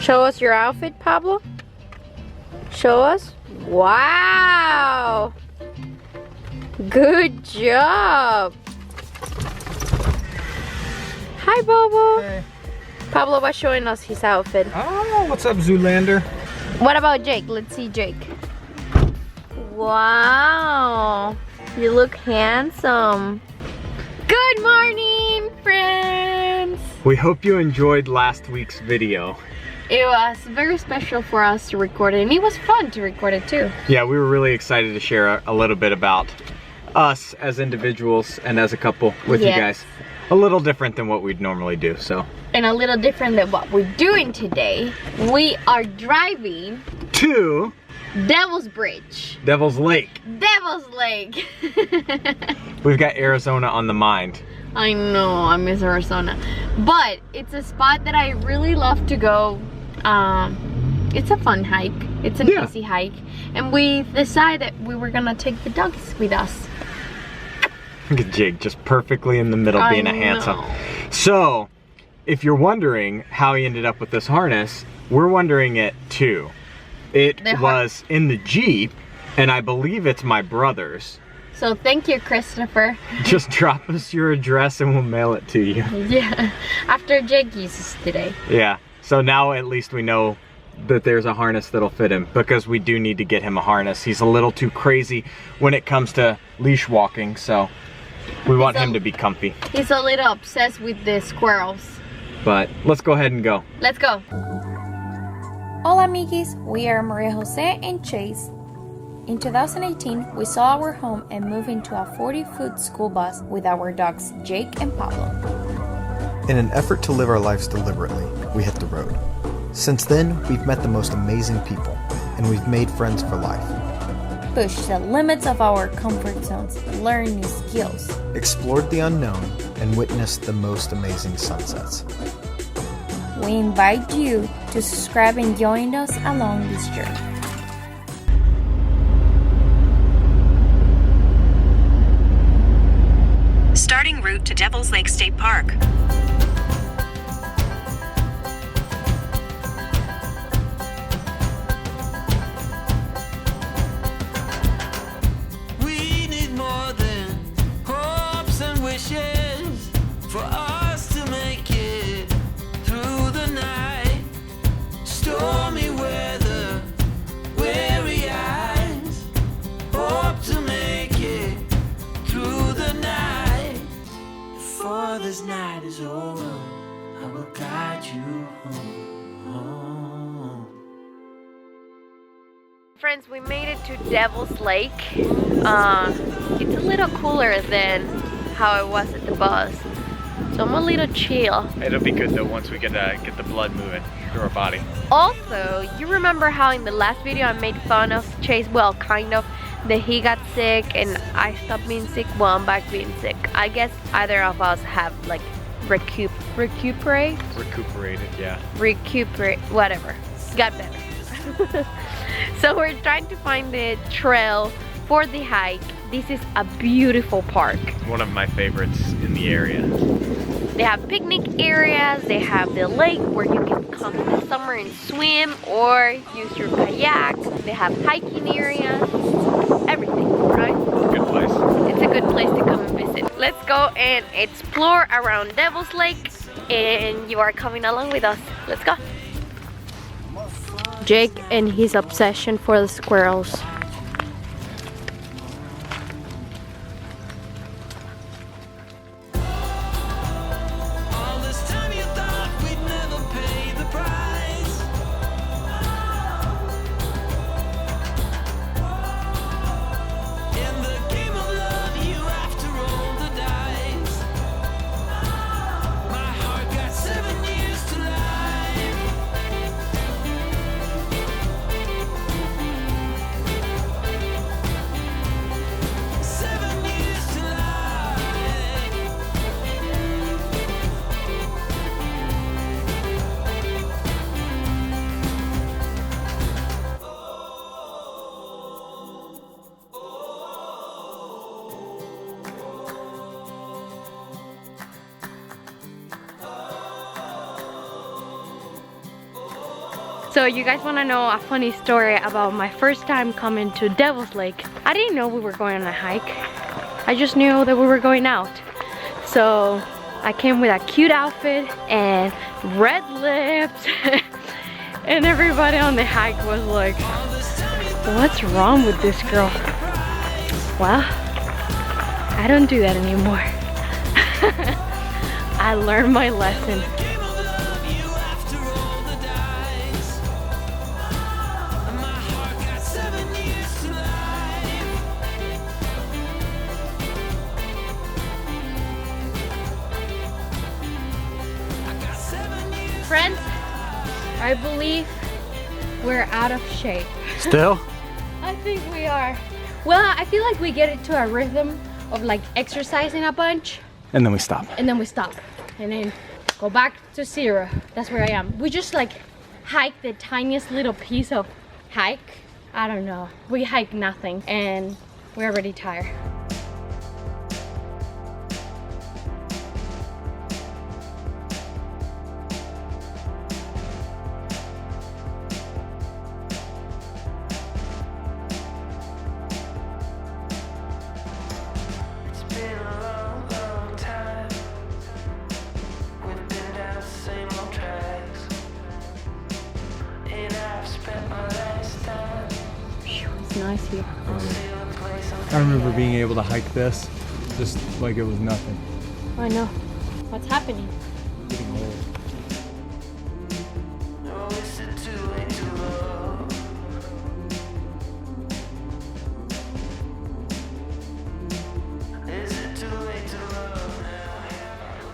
Show us your outfit, Pablo. Show us. Wow. Good job. Hi, Bobo. Hey. Pablo was showing us his outfit. Oh, what's up, Zoolander? What about Jake? Let's see Jake. Wow. You look handsome. Good morning, friends. We hope you enjoyed last week's video. It was very special for us to record it, and it was fun to record it too. Yeah, we were really excited to share a little bit about us as individuals and as a couple with you guys. A little different than what we'd normally do, so. And a little different than what we're doing today. We are driving to Devil's Bridge. Devil's Lake. Devil's Lake. We've got Arizona on the mind. I know, I miss Arizona. But it's a spot that I really love to go. It's a fun hike. It's an easy hike. And we decided we were gonna take the dogs with us. Look at Jake, just perfectly in the middle, being a handsome. So, if you're wondering how he ended up with this harness, we're wondering it too. It was in the Jeep, and I believe it's my brother's. So thank you, Christopher. Just drop us your address and we'll mail it to you. Yeah, after Jake uses today. Yeah, so now at least we know that there's a harness that'll fit him, because we do need to get him a harness. He's a little too crazy when it comes to leash walking, so we want him to be comfy. He's a little obsessed with the squirrels. But let's go ahead and go. Let's go. Hola Amigees, we are Maria Jose and Chase. In 2018, we saw our home and moved into a 40-foot school bus with our dogs Jake and Pablo. In an effort to live our lives deliberately, we hit the road. Since then, we've met the most amazing people, and we've made friends for life. Push the limits of our comfort zones, learn new skills. Explored the unknown, and witnessed the most amazing sunsets. We invite you to subscribe and join us along this journey. Starting route to Devil's Lake State Park. We need more than hopes and wishes for us to make it through the night. Stormy weather, weary eyes, hope to make it through the night. Before this night is over, I will guide you home. Friends, we made it to Devil's Lake. It's a little cooler than how it was at the bus. So I'm a little chill. It'll be good though once we get the blood moving through our body. Also, you remember how in the last video I made fun of Chase, well, kind of, that he got sick and I stopped being sick? Well, I'm back being sick. I guess either of us have like recuperated, yeah. Recuperate, whatever. Got better. So we're trying to find the trail for the hike. This is a beautiful park. It's one of my favorites in the area. They have picnic areas, they have the lake where you can come in the summer and swim or use your kayak. They have hiking areas, everything, right? Good place. It's a good place to come and visit. Let's go and explore around Devil's Lake, and you are coming along with us. Let's go. Jake and his obsession for the squirrels. So you guys want to know a funny story about my first time coming to Devil's Lake? I didn't know we were going on a hike. I just knew that we were going out. So I came with a cute outfit and red lips. And everybody on the hike was like, what's wrong with this girl? Well, I don't do that anymore. I learned my lesson. Friends, I believe we're out of shape. Still? I think we are. Well, I feel like we get into a rhythm of like exercising a bunch. And then we stop. And then we stop. And then go back to zero. That's where I am. We just like hike the tiniest little piece of hike. I don't know. We hike nothing and we're already tired. Nice here. I remember being able to hike this just like it was nothing. I know. What's happening? Getting old.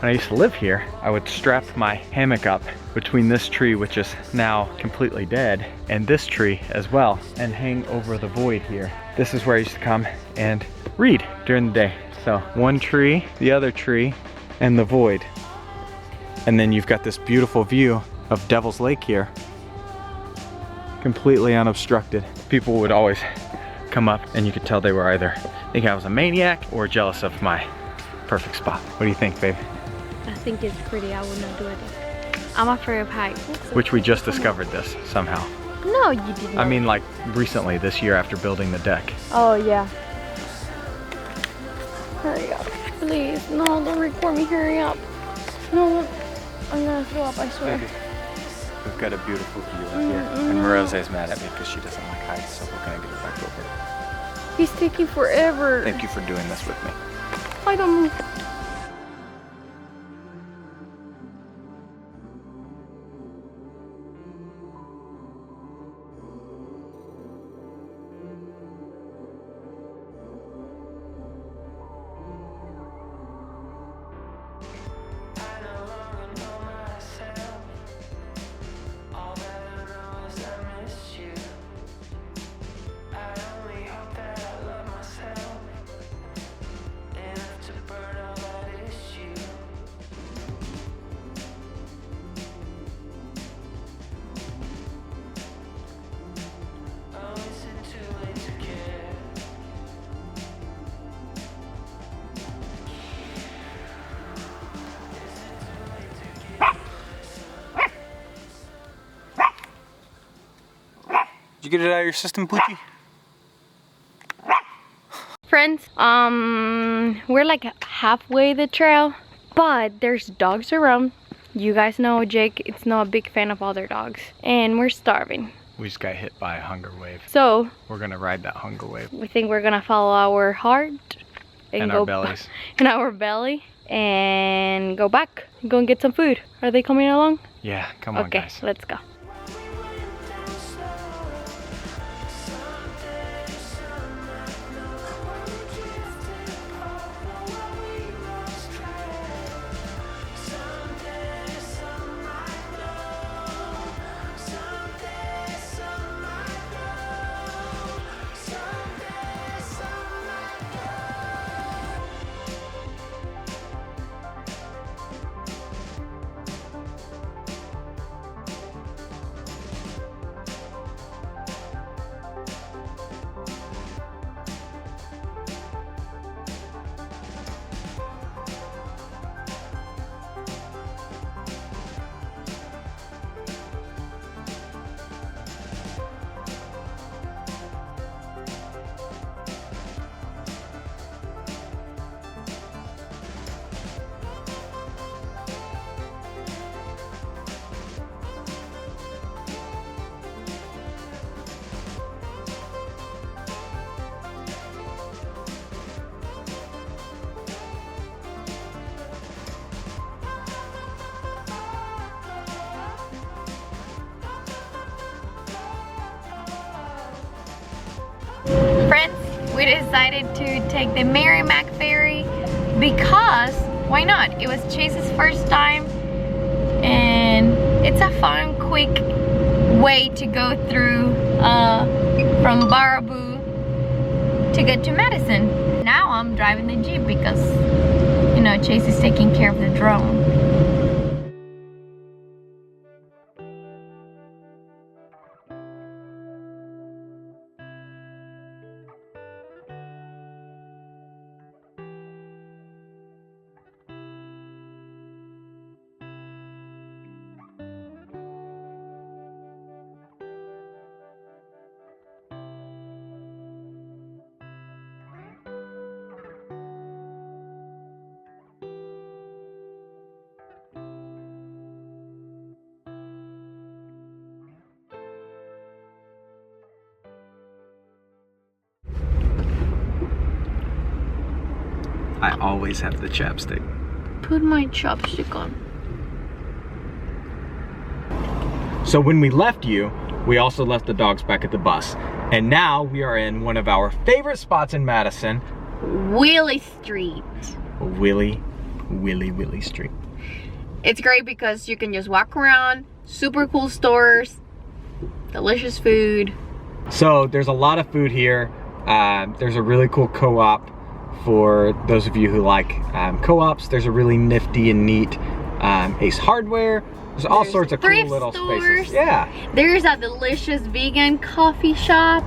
When I used to live here, I would strap my hammock up between this tree, which is now completely dead, and this tree as well, and hang over the void here. This is where I used to come and read during the day. So one tree, the other tree, and the void. And then you've got this beautiful view of Devil's Lake here, completely unobstructed. People would always come up and you could tell they were either thinking I was a maniac or jealous of my perfect spot. What do you think, babe? I think it's pretty. I would not do it. I'm afraid of heights. Which we just discovered this somehow. No, you didn't. I mean, like recently, this year after building the deck. Oh yeah. Hurry up, please. No, don't record me. Hurry up. No, I'm gonna throw up. I swear. Baby, we've got a beautiful view up here, and Marose's mad at me because she doesn't like heights. So we're gonna get her back over. He's taking forever. Thank you for doing this with me. I don't. Did you get it out of your system, Poochie? Friends, we're like halfway the trail, but there's dogs around. You guys know Jake is not a big fan of other dogs, and we're starving. We just got hit by a hunger wave. So we're gonna ride that hunger wave. we think we're gonna follow our heart And our bellies. And our belly, and go back, go and get some food. Are they coming along? Yeah, come on, okay, guys. let's go. we decided to take the Merrimack ferry because why not? It was Chase's first time and it's a fun, quick way to go through from Baraboo to get to Madison. Now I'm driving the Jeep because, you know, Chase is taking care of the drone. I always have the chapstick. Put my chopstick on. So when we left you, we also left the dogs back at the bus. And now we are in one of our favorite spots in Madison. Willy Street. Willy Street. It's great because you can just walk around, super cool stores, delicious food. So there's a lot of food here. There's a really cool co-op for those of you who like co-ops. There's a really nifty and neat Ace Hardware. There's all sorts of cool little stores. spaces. Yeah. There's a delicious vegan coffee shop.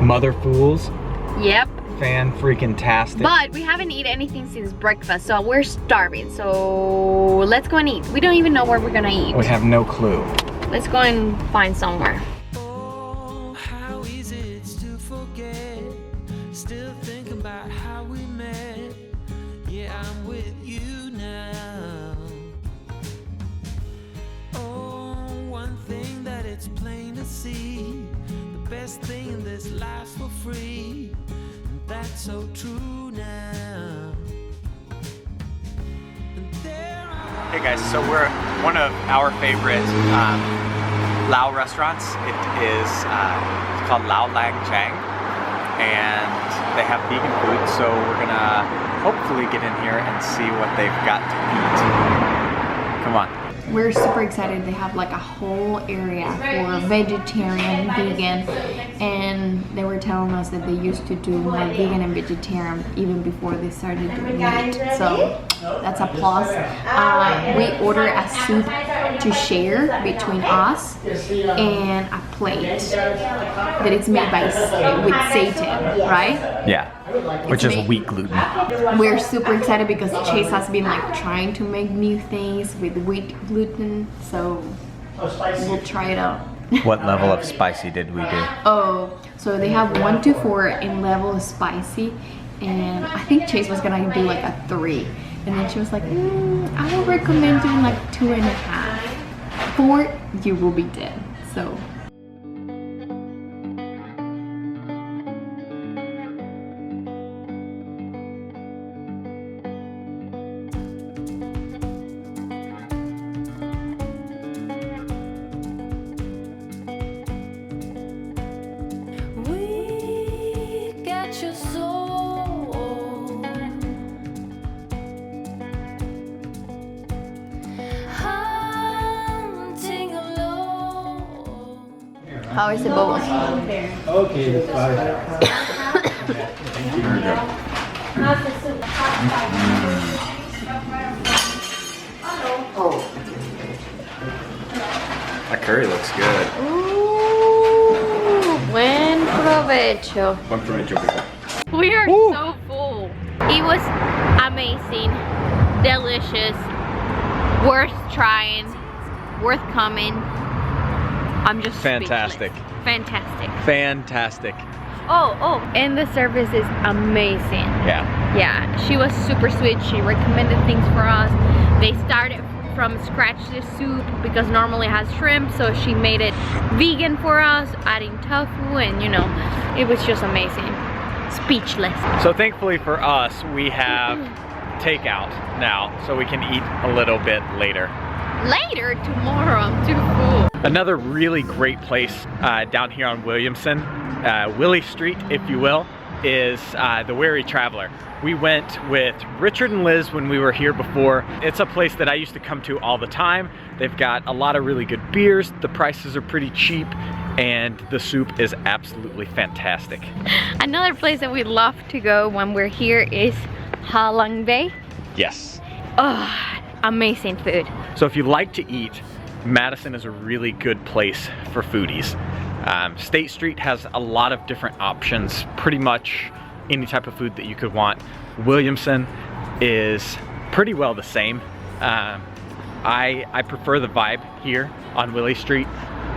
Mother Fools. Yep. Fan-freaking-tastic. But we haven't eaten anything since breakfast, so we're starving. So let's go and eat. We don't even know where we're gonna eat. We have no clue. Let's go and find somewhere. Oh, how easy it's to forget. Still thinking about how we met. Yeah, I'm with you now. Oh, one thing that it's plain to see. The best thing in this life's for free. And that's so true now. And there Hey guys, so we're at one of our favorite Lao restaurants. It is it's called Lao Lang Chang, and they have vegan food, so we're gonna hopefully get in here and see what they've got to eat. Come on. We're super excited. They have like a whole area for vegetarian, vegan, and they were telling us that they used to do more vegan and vegetarian even before they started doing meat. So that's a plus. We ordered a soup to share between us and a plate that it's made by with Satan, right? Yeah, which is wheat gluten. We're super excited because Chase has been like trying to make new things with wheat gluten, so we'll try it out. What level of spicy did we do? Oh, so they have 1 to 4 in level of spicy, and I think Chase was gonna do like a 3, and then she was like, I would recommend doing like 2.5. 4, you will be dead. So. How is the bowl? Okay, that's fine. That curry looks good. Ooh, buen provecho. One for me, Joe. We are so full. It was amazing, delicious, worth trying, worth coming. I'm just fantastic. Speechless. Fantastic. Fantastic. Oh, and the service is amazing. Yeah. Yeah, she was super sweet. She recommended things for us. They started from scratch the soup because normally it has shrimp, so she made it vegan for us, adding tofu, and you know, it was just amazing. Speechless. So thankfully for us, we have takeout now, so we can eat a little bit later. Later, tomorrow, I'm too full. Another really great place down here on Williamson, Willy Street, if you will. is the Weary Traveler. We went with Richard and Liz when we were here before. It's a place that I used to come to all the time. They've got a lot of really good beers, the prices are pretty cheap, and the soup is absolutely fantastic. Another place that we love to go when we're here is Hola Amigees. Yes. Oh, amazing food. So if you like to eat, Madison is a really good place for foodies. State Street has a lot of different options, pretty much any type of food that you could want. Williamson is pretty well the same. I prefer the vibe here on Willy Street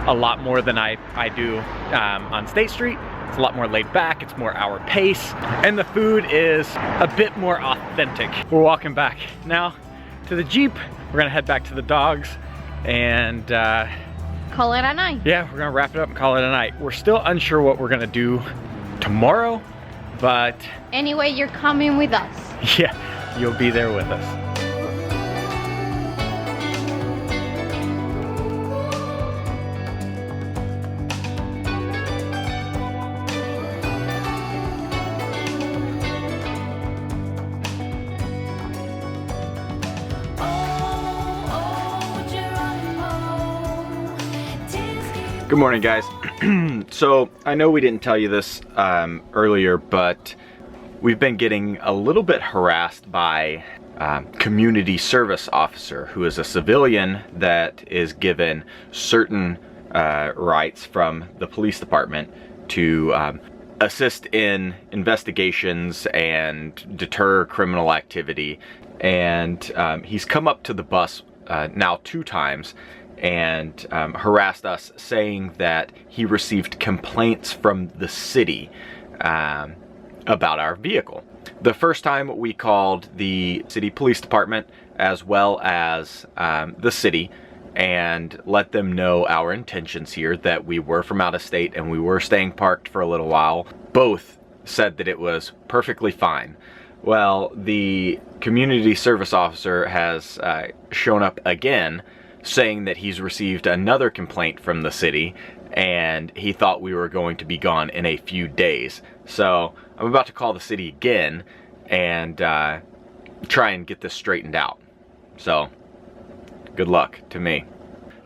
a lot more than I do on State Street. It's a lot more laid back, it's more our pace, and the food is a bit more authentic. We're walking back now to the Jeep. We're gonna head back to the dogs and Call it a night. yeah, we're gonna wrap it up and call it a night. We're still unsure what we're gonna do tomorrow, but Anyway, you're coming with us. yeah, you'll be there with us. Good morning, guys. So I know we didn't tell you this earlier, but we've been getting a little bit harassed by community service officer, who is a civilian that is given certain rights from the police department to assist in investigations and deter criminal activity. And he's come up to the bus now 2 times and harassed us, saying that he received complaints from the city about our vehicle. The first time we called the city police department as well as the city and let them know our intentions here, that we were from out of state and we were staying parked for a little while. Both said that it was perfectly fine. Well, the community service officer has shown up again, saying that he's received another complaint from the city and he thought we were going to be gone in a few days. So I'm about to call the city again and try and get this straightened out. So good luck to me.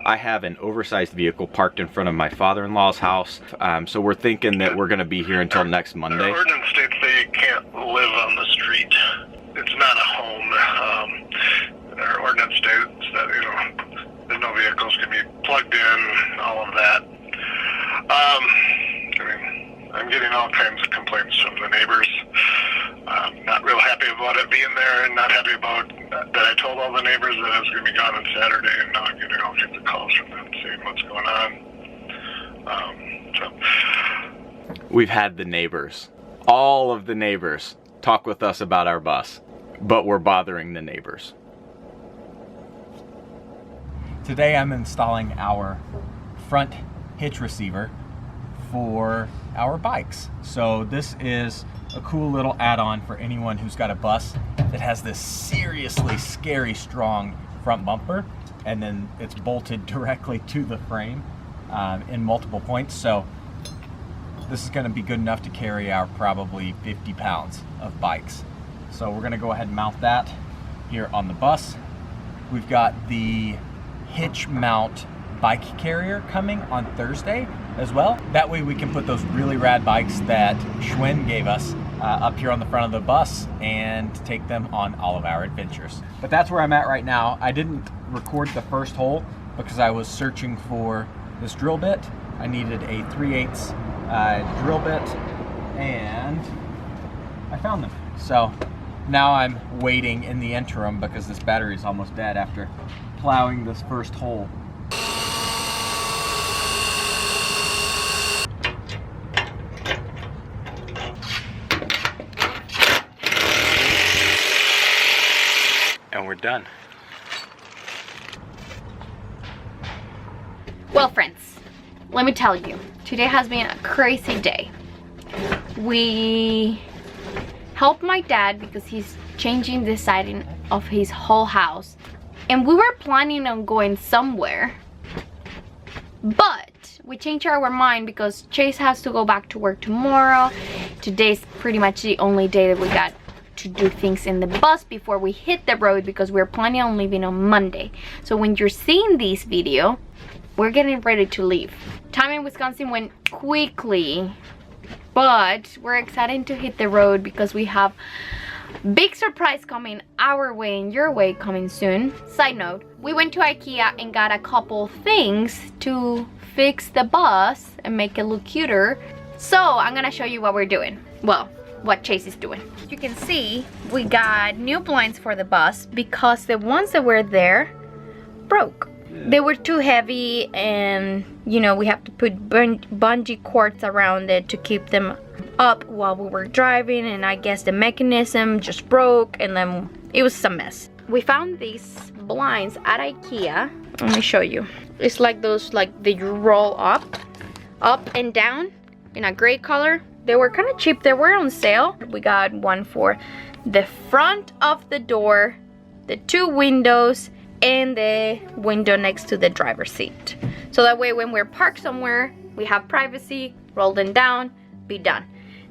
I have an oversized vehicle parked in front of my father-in-law's house, so we're thinking that we're going to be here until next Monday. The ordinance states that you can't live on the street. It's not a home. Our ordinance states that, you know, there's no vehicles can be plugged in, all of that. I mean, I'm getting all kinds of complaints from the neighbors. Not real happy about it being there, and not happy about that I told all the neighbors that I was going to be gone on Saturday, and now I'm getting all kinds of calls from them saying what's going on. So We've had the neighbors, all of the neighbors, talk with us about our bus, but we're bothering the neighbors. Today I'm installing our front hitch receiver for our bikes. So this is a cool little add-on for anyone who's got a bus that has this seriously scary strong front bumper, and then it's bolted directly to the frame in multiple points. So this is going to be good enough to carry our probably 50 pounds of bikes. So we're going to go ahead and mount that here on the bus. We've got the hitch mount bike carrier coming on Thursday as well. That way we can put those really rad bikes that Schwinn gave us up here on the front of the bus and take them on all of our adventures. But that's where I'm at right now. I didn't record the first hole because I was searching for this drill bit. I needed a 3/8 drill bit and I found them. So now I'm waiting in the interim because this battery is almost dead after plowing this first hole. And we're done. Well, friends, let me tell you, today has been a crazy day. We helped my dad because he's changing the siding of his whole house. And we were planning on going somewhere, but we changed our mind because Chase has to go back to work tomorrow. Today's pretty much the only day that we got to do things in the bus before we hit the road, because we're planning on leaving on Monday. So when you're seeing this video, we're getting ready to leave. Time in Wisconsin went quickly, but we're excited to hit the road because we have big surprise coming our way and your way coming soon. Side note, we went to IKEA and got a couple things to fix the bus and make it look cuter. So I'm gonna show you what we're doing. Well, what Chase is doing. You can see we got new blinds for the bus because the ones that were there broke. They were too heavy, and you know, we have to put bungee cords around it to keep them up while we were driving, and I guess the mechanism just broke, and then it was a mess. We found these blinds at IKEA. Let me show you. It's like those, like they roll up and down in a gray color. They were kind of cheap. They were on sale. We got one for the front of the door, the two windows, and the window next to the driver's seat. So that way when we're parked somewhere, we have privacy, roll them down, be done.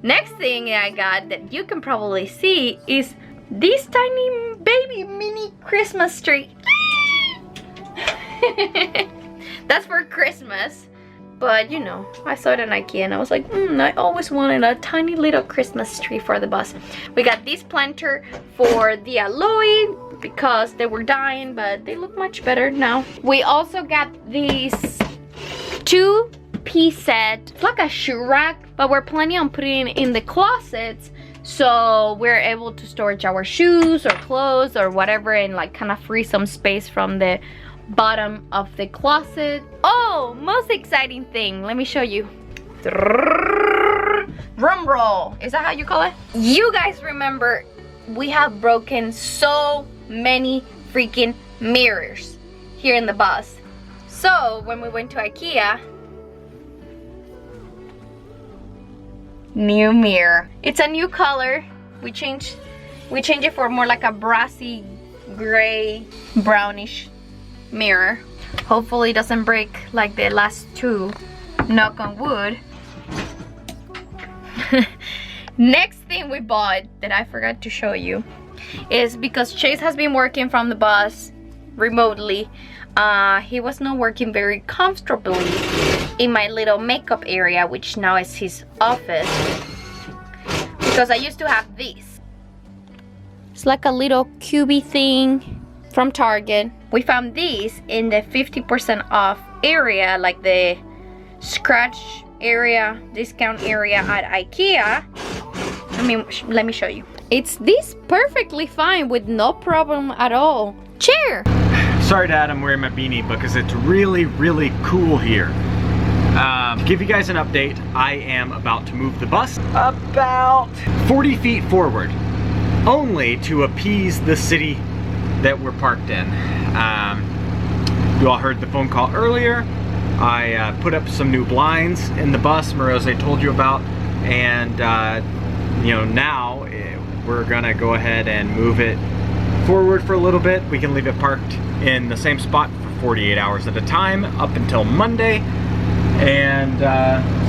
Next thing I got that you can probably see is this tiny baby mini Christmas tree. That's for Christmas. But you know, I saw it in IKEA and I was like, I always wanted a tiny little Christmas tree for the bus. We got this planter for the alloy because they were dying, but they look much better now. We also got these 2-piece set. It's like a shoe rack, but we're planning on putting it in the closets so we're able to storage our shoes or clothes or whatever, and like kind of free some space from the bottom of the closet. Oh, most exciting thing, let me show you. Drum roll, is that how you call it? You guys remember we have broken so many freaking mirrors here in the bus. So when we went to IKEA, new mirror. It's a new color. We changed it for more like a brassy gray brownish mirror. Hopefully it doesn't break like the last two, knock on wood. Next thing we bought that I forgot to show you is because Chase has been working from the bus remotely. He was not working very comfortably in my little makeup area, which now is his office, because I used to have this. It's like a little cubey thing from Target. We found these in the 50% off area, like the scratch area, discount area at IKEA. Let me show you. It's this perfectly fine with no problem at all. Chair. Sorry, Dad, I'm wearing my beanie because it's really, really cool here. To give you guys an update, I am about to move the bus about 40 feet forward, only to appease the city that we're parked in. You all heard the phone call earlier. I put up some new blinds in the bus, Marose told you about, and you know, now we're gonna go ahead and move it forward for a little bit. We can leave it parked in the same spot for 48 hours at a time up until Monday, and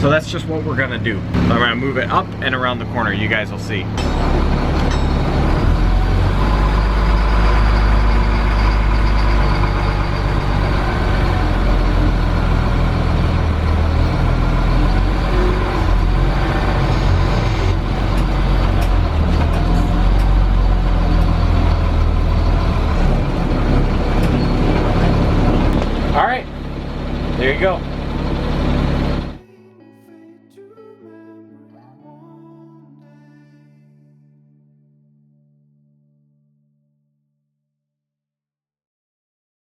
so that's just what we're gonna do. I'm gonna move it up and around the corner. You guys will see. There you go.